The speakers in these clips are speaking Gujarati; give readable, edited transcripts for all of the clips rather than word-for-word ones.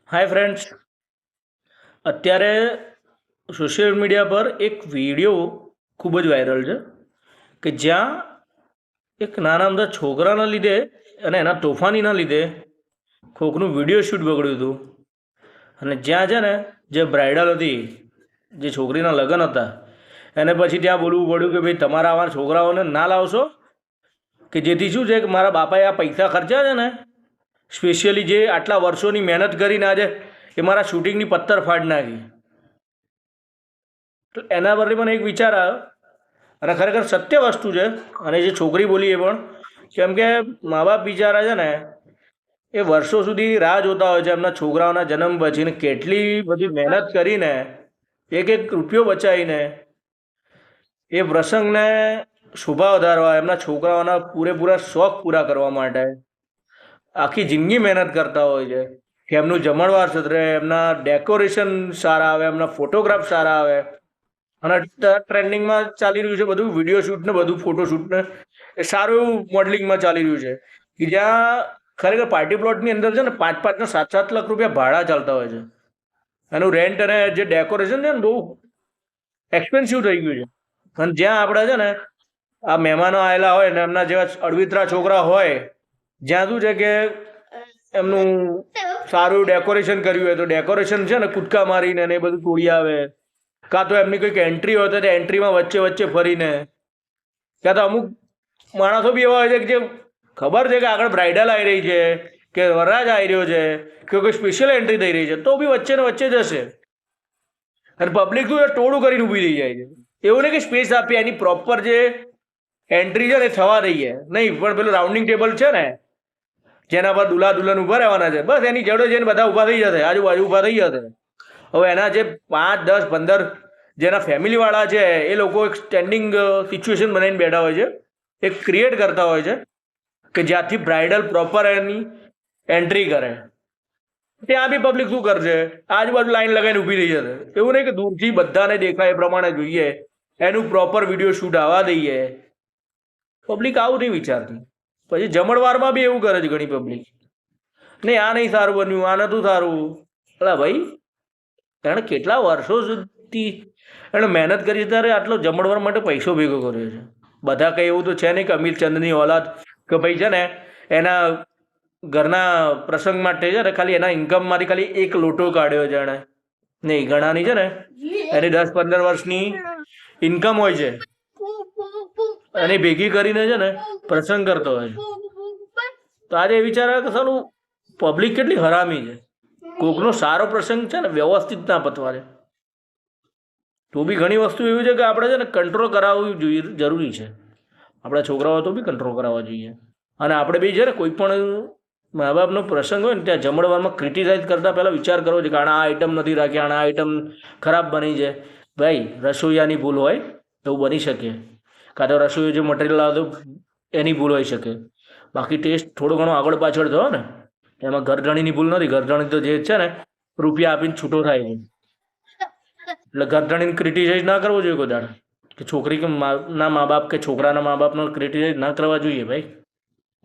હાય ફ્રેન્ડ્સ, અત્યારે સોશિયલ મીડિયા પર એક વિડીયો ખૂબ જ વાયરલ છે કે જ્યાં એક નાના અમથા છોકરાના લીધે અને એના તોફાનીના લીધે કોકનું વિડીયો શૂટ બગડ્યું હતું. અને જ્યાં છે ને જે બ્રાઇડલ હતી, જે છોકરીના લગ્ન હતા, એને પછી ત્યાં બોલવું પડ્યું કે ભાઈ તમારા આવા છોકરાઓને ના લાવશો, કે જેથી શું છે કે મારા બાપાએ આ પૈસા ખર્ચ્યા છે ને, સ્પેશિયલી જે આટલા વર્ષોની મહેનત કરીને આજે એ મારા શૂટિંગની પત્તર ફાડ નાખી. તો એના પરથી મને એક વિચાર આવ્યો અને ખરેખર સત્ય વસ્તુ છે. અને જે છોકરી બોલી એ પણ, કેમ કે મા બાપ બિચારા છે ને એ વર્ષો સુધી રાહ જોતા હોય છે એમના છોકરાઓના જન્મ પછીને, કેટલી બધી મહેનત કરીને એક એક રૂપિયો બચાવીને એ પ્રસંગને શોભા વધારવા, એમના છોકરાઓના પૂરેપૂરા શોખ પૂરા કરવા માટે આખી જિંદગી મહેનત કરતા હોય છે કે એમનું જમણવાર સત્રે, એમના ડેકોરેશન સારા આવે, એમના ફોટોગ્રાફ સારા આવે. અને ટ્રેન્ડિંગમાં ચાલી રહ્યું છે બધું વિડીયો શૂટ ને બધું ફોટોશૂટ ને એ સારું એવું મોડલિંગમાં ચાલી રહ્યું છે કે જ્યાં ખરેખર પાર્ટી પ્લોટની અંદર છે ને 5-5 ને 7-7 લાખ રૂપિયા ભાડા ચાલતા હોય છે. એનું રેન્ટ અને જે ડેકોરેશન છે ને બહુ એક્સપેન્સિવ થઈ ગયું છે. અને જ્યાં આપણે છે ને આ મહેમાનો આવેલા હોય ને એમના જેવા અળવિતરા છોકરા હોય, જ્યાં શું છે કે એમનું સારું ડેકોરેશન કર્યું હોય તો ડેકોરેશન છે ને કૂદકા મારીને એ બધું તોડી આવે, કાં તો એમની કોઈક એન્ટ્રી હોય તો તે એન્ટ્રીમાં વચ્ચે વચ્ચે ફરીને, કાં તો અમુક માણસો બી એવા હોય છે કે જે ખબર છે કે આગળ બ્રાઇડલ આવી રહી છે કે વરરાજ આવી રહ્યો છે કે કોઈ સ્પેશિયલ એન્ટ્રી થઈ રહી છે, તો બી વચ્ચે ને વચ્ચે જશે. અને પબ્લિક શું ટોળું કરીને ઊભી થઈ જાય છે. એવું નહીં કે સ્પેસ આપીએ, એની પ્રોપર જે એન્ટ્રી છે ને થવા દઈએ નહીં, પણ પેલું રાઉન્ડિંગ ટેબલ છે ને જેના પર દુલ્હા દુલ્હન ઊભા રહેવાના છે, બસ એની જોડે જઈને બધા ઊભા થઈ જશે, આજુબાજુ ઊભા થઈ જશે. હવે એના જે 5, 10, 15 જેના ફેમિલીવાળા છે એ લોકો એક સ્ટેન્ડિંગ સિચ્યુએશન બનાવીને બેઠા હોય છે, એક ક્રિએટ કરતા હોય છે કે જ્યાંથી બ્રાઇડલ પ્રોપર એની એન્ટ્રી કરે. ત્યાં બી પબ્લિક શું કરશે, આજુબાજુ લાઈન લગાવીને ઊભી થઈ જશે. એવું નહીં કે દૂરથી બધાને દેખાય એ પ્રમાણે જોઈએ, એનું પ્રોપર વિડીયો શૂટ આવવા દઈએ. પબ્લિક આવું નહીં વિચારતી. પછી જમણવારમાં બી એવું કરે છે ઘણી પબ્લિક, નહીં આ નહીં સારું બન્યું, આ નહોતું સારું. અલા ભાઈ, એણે કેટલા વર્ષો સુધી એણે મહેનત કરી, ત્યારે આટલો જમણવાર માટે પૈસો ભેગો કર્યો છે. બધા કંઈ એવું તો છે નહીં કે અમીરચંદની ઓલાદ કે ભાઈ છે ને એના ઘરના પ્રસંગ માટે છે ને ખાલી એના ઇન્કમમાંથી ખાલી એક લોટો કાઢ્યો છે એણે. નહીં, ઘણાની છે ને એની 10-15 વર્ષની ઇન્કમ હોય છે, એની ભેગી કરીને છે ને પ્રસંગ કરતો હોય છે. તો આજે વિચાર આવે કે સાલું પબ્લિક કેટલી હરામી છે. કોકનો સારો પ્રસંગ છે ને વ્યવસ્થિત ના પતવા છે. તો બી ઘણી વસ્તુ એવી છે કે આપણે છે ને કંટ્રોલ કરાવવું જોઈએ, જરૂરી છે. આપણા છોકરાઓ તો બી કંટ્રોલ કરાવવા જોઈએ. અને આપણે બી છે ને કોઈ પણ મા બાપનો પ્રસંગ હોય ને ત્યાં જમણવારમાં ક્રિટિસાઇઝ કરતાં પહેલાં વિચાર કરવો છે કે આના આ આઈટમ નથી રાખી, આના આ આઈટમ ખરાબ બની છે. ભાઈ, રસોઈયાની ભૂલ હોય એવું બની શકે, કાં તો રસોઈ જે મટીરિયલ આવતું એની ભૂલ હોઈ શકે. બાકી ટેસ્ટ થોડો ઘણો આગળ પાછળ થયો ને એમાં ઘરધણીની ભૂલ નથી. ઘરધણી તો જે છે ને રૂપિયા આપીને છૂટો થાય છે. એટલે ઘરધણીને ક્રિટિસાઇઝ ના કરવો જોઈએ કોઈ દાડે, કે છોકરી કે ના મા બાપ કે છોકરાના મા બાપનો ક્રિટિસાઇઝ ના કરવા જોઈએ. ભાઈ,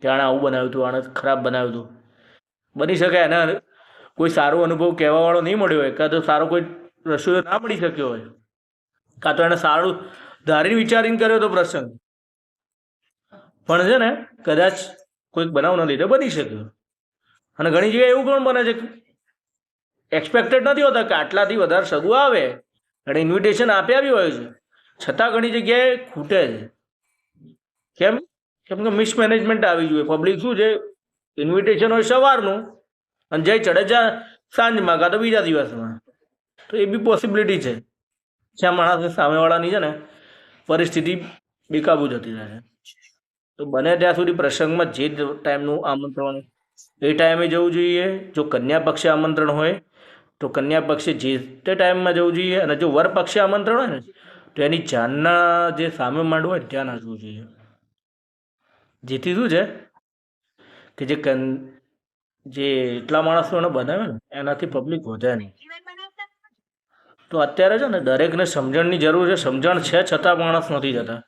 કે આણે આવું બનાવ્યું હતું, આણે ખરાબ બનાવ્યું હતું. બની શકે એને કોઈ સારો અનુભવ કહેવાવાળો નહીં મળ્યો હોય, કાં તો સારો કોઈ રસોઈયો ના મળી શક્યો હોય, કાં તો એને સારું ધારીને વિચારીને કર્યો તો પ્રસંગ, પણ છે ને કદાચ કોઈક બનાવના લીધે બની શક્યો. અને ઘણી જગ્યાએ એવું પણ બને છે કે એક્સપેક્ટેડ નથી હોતા કે આટલાથી વધારે સગું આવે, અને ઇન્વિટેશન આપ્યા બી હોય છે, છતાં ઘણી જગ્યાએ ખૂટે છે. કેમ? કેમ કે મિસમેનેજમેન્ટ આવી જોઈએ. પબ્લિક શું છે, ઇન્વિટેશન હોય સવારનું અને જઈ ચડે સાંજમાં કાં તો બીજા દિવસમાં. તો એ બી પોસિબિલિટી છે જ્યાં માણસ સામેવાળાની છે ને પરિસ્થિતિ બેકાબુ જતી રહે છે. તો બને ત્યાં સુધી પ્રસંગમાં જે ટાઈમનું આમંત્રણ એ ટાઈમે જવું જોઈએ. જો કન્યા પક્ષે આમંત્રણ હોય તો કન્યા પક્ષે જે તે ટાઈમમાં જવું જોઈએ. અને જો વર પક્ષે આમંત્રણ હોય ને તો એની જાનના જે સામે માંડવું હોય ત્યાં ના જવું જોઈએ. જેથી શું છે કે જે એટલા માણસોને બનાવે ને એનાથી પબ્લિક વધે નહીં. તો અત્યારે છે ને દરેકને સમજણની જરૂર છે. સમજણ છે છતાં માણસ નથી જતા.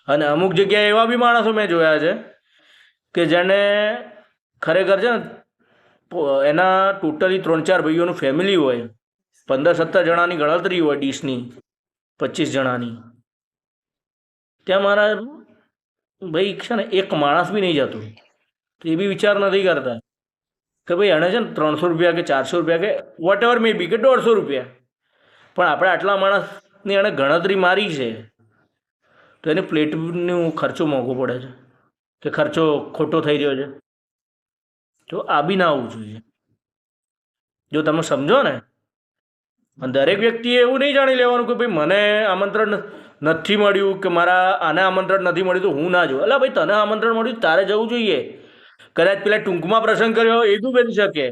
અને અમુક જગ્યાએ એવા બી માણસો મેં જોયા છે કે જેને ખરેખર છે ને એના ટોટલી 3-4 ભાઈઓનું ફેમિલી હોય, 15-17 જણાની ગણતરી હોય ડીશની, 25 જણાની. ત્યાં મારા ભાઈ છે ને એક માણસ બી નહીં જતો. તો એ બી વિચાર નથી કરતા કે ભાઈ એણે છે ને 300 રૂપિયા કે 400 રૂપિયા કે વોટ એવર મે બી કે 150 રૂપિયા, પણ આપણે આટલા માણસની એણે ગણતરી મારી છે, તો એની પ્લેટનો ખર્ચો મોંઘો પડે છે કે ખર્ચો ખોટો થઈ રહ્યો છે. તો આ બી ના આવવું જોઈએ. જો તમે સમજો ને, અને દરેક વ્યક્તિએ એવું નહીં જાણી લેવાનું કે ભાઈ મને આમંત્રણ નથી મળ્યું કે મારા આને આમંત્રણ નથી મળ્યું તો હું ના જાઉં. એટલે ભાઈ તને આમંત્રણ મળ્યું તારે જવું જોઈએ. કદાચ પેલા ટૂંકમાં પ્રસંગ કર્યો હોય એ બી બની શકે.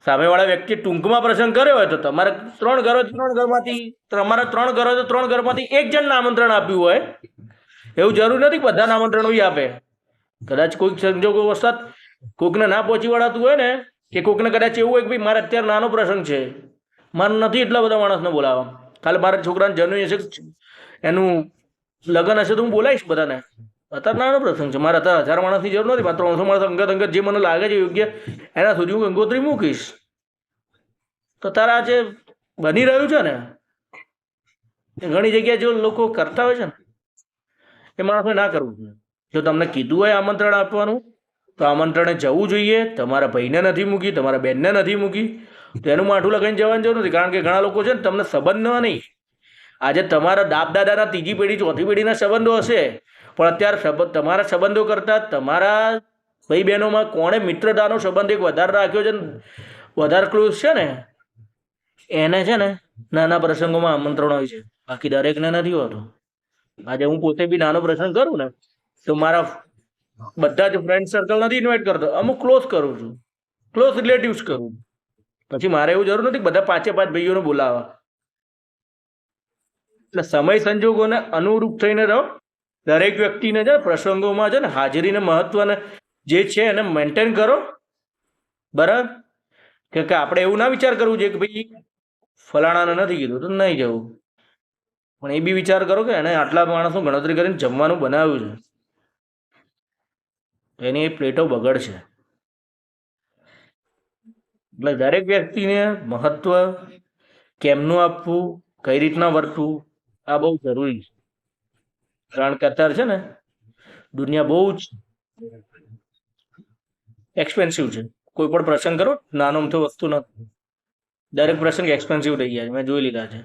સામેવાળા વ્યક્તિએ ટૂંકમાં પ્રસંગ કર્યો હોય તો તમારે 3 ઘરો 3 ઘરમાંથી તમારા 3 ઘરો તો 3 ઘરમાંથી એક જણને આમંત્રણ આપ્યું હોય, એવું જરૂર નથી બધાને આમંત્રણ બી આપે. કદાચ કોઈક સંજોગો વસાત કોઈકને ના પહોંચી વળાતું હોય ને, કે કોઈકને કદાચ એવું હોય કે ભાઈ મારે અત્યારે નાનો પ્રસંગ છે, મારે નથી એટલા બધા માણસને બોલાવવા, ખાલી મારા છોકરાને જન્મ હશે, એનું લગ્ન હશે તો હું બોલાવીશ બધાને. અત્યારે નાનો પ્રસંગ છે, મારે અત્યારે 1000 માણસની જરૂર નથી, મારે 300 માણસ અંગત જે મને લાગે છે યોગ્ય એના સુધી હું ગંગોત્રી મૂકીશ. તો તારા જે બની રહ્યું છે ને, એ ઘણી જગ્યાએ જો લોકો કરતા હોય છે ને, એ માણસોએ ના કરવું જોઈએ. જો તમને કીધું હોય આમંત્રણ આપવાનું તો આમંત્રણે જવું જોઈએ. તમારા ભાઈને નથી મૂકી, તમારા બહેનને નથી મૂકી તો એનું માઠું લગાવીને જવાની જરૂર નથી. કારણ કે ઘણા લોકો છે ને તમને સંબંધ નહીં, આજે તમારા બાપ દાદાના 3જી પેઢી 4થી પેઢીના સંબંધો હશે, પણ અત્યારે તમારા સંબંધો કરતાં તમારા ભાઈ બહેનોમાં કોણે મિત્રતાનો સંબંધ એક વધારે રાખ્યો છે, વધારે ક્લોઝ છે ને, એને છે ને નાના પ્રસંગોમાં આમંત્રણ હોય છે, બાકી દરેકને નથી હોતો. આજે હું પોતે બી નાનો પ્રસંગ કરું ને તો મારા બધા જ ફ્રેન્ડ સર્કલ નથી ઇન્વાઇટ કરતો, અમુક ક્લોઝ કરું છું, ક્લોઝ રિલેટિવ્સ કરું. પછી મારે એવું જરૂર નથી બધા 5 ભાઈઓને બોલાવવા. એટલે સમય સંજોગોને અનુરૂપ થઈને રહો. દરેક વ્યક્તિને છે પ્રસંગોમાં છે ને હાજરીને મહત્વને જે છે એને મેન્ટેન કરો. બરાબર કે આપણે એવું ના વિચાર કરવું જોઈએ કે ભાઈ ફલાણાને નથી કીધું તો નહીં જવું, પણ એ બી વિચાર કરો કે એને આટલા માણસનું ગણતરી કરીને જમવાનું બનાવ્યું છે, એની પ્લેટો બગડશે. એટલે દરેક વ્યક્તિને મહત્વ કેમનું આપવું, કઈ રીતના વર્તવું, આ બહુ જરૂરી છે. કારણ કે અત્યારે છે ને દુનિયા બહુ જ એક્સપેન્સિવ છે. કોઈ પણ પ્રસંગ કરો, નાનો અમથો વસ્તુ નથી, દરેક પ્રસંગ એક્સપેન્સિવ થઈ ગયા છે. મેં જોઈ લીધા છે.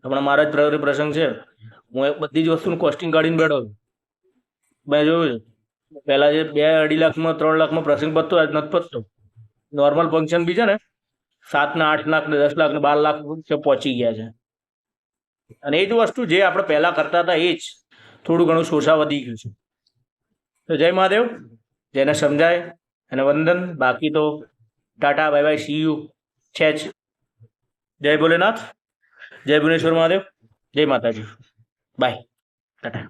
હમણાં મારા જ પ્રસંગ છે, હું બધી જ વસ્તુનું કોસ્ટિંગ કાઢીને બેઠો છું. મેં જોયું છે પહેલા જે 2-2.5 લાખમાં 3 લાખમાં પ્રસંગ પતતો આજ નથી પતતો. નોર્મલ ફંક્શન બી છે ને 7 ને 8 લાખ ને 10 લાખ ને 12 લાખ પહોંચી ગયા છે. અને એ જ વસ્તુ જે આપણે પહેલા કરતા હતા એ જ થોડું ઘણું શોષા વધી ગયું છે. તો જય મહાદેવ, જેને સમજાય એને વંદન, બાકી તો Tata bye bye, C you છે જ. જય ભોલેનાથ, જય ભુવનેશ્વર મહાદેવ, જય માતાજી, બાય, ટાટા.